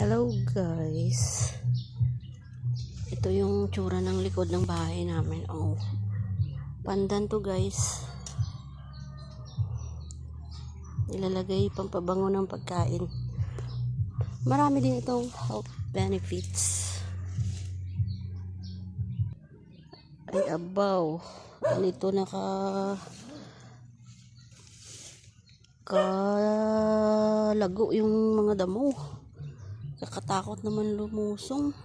Hello guys, ito yung tsura ng likod ng bahay namin. Pandan to guys, nilalagay pampabango ng pagkain. Marami din itong health benefits. Ay abaw, ganito kalago yung mga damo. Kakatakot naman lumusong.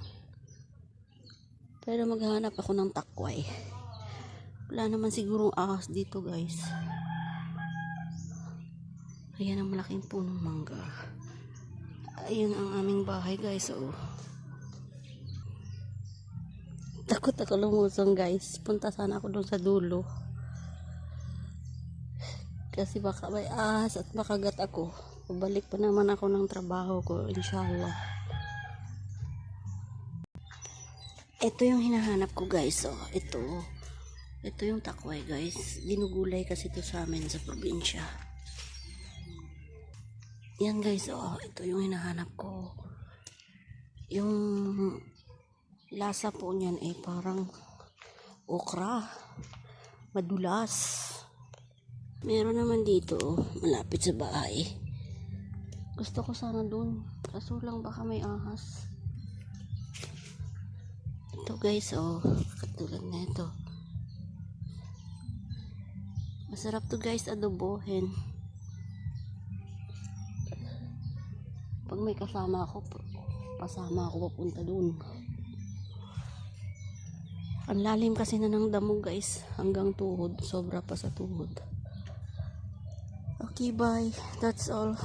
Pero maghanap ako ng takway. Wala naman sigurong ahas dito guys. Ayan ang malaking punong mangga. Ayun ang aming bahay guys. Takot ako lumusong guys. Punta sana ako doon sa dulo. Kasi baka may ahas at makagat ako. Babalik pa naman ako ng trabaho ko, inshallah. Ito yung hinahanap ko guys. Ito yung takway guys. Ginugulay kasi ito sa amin sa probinsya. Yan guys, ito yung hinahanap ko. Yung lasa po niyan ay parang okra. Madulas. Meron naman dito, malapit sa bahay. Gusto ko sana dun. Kaso lang baka may ahas. Ito guys, katulad na ito. Masarap to guys, adobohin. Pag may kasama ako, pasama ako papunta dun. Ang lalim kasi na ng damo guys, hanggang tuhod. Sobra pa sa tuhod. Okay, bye. That's all.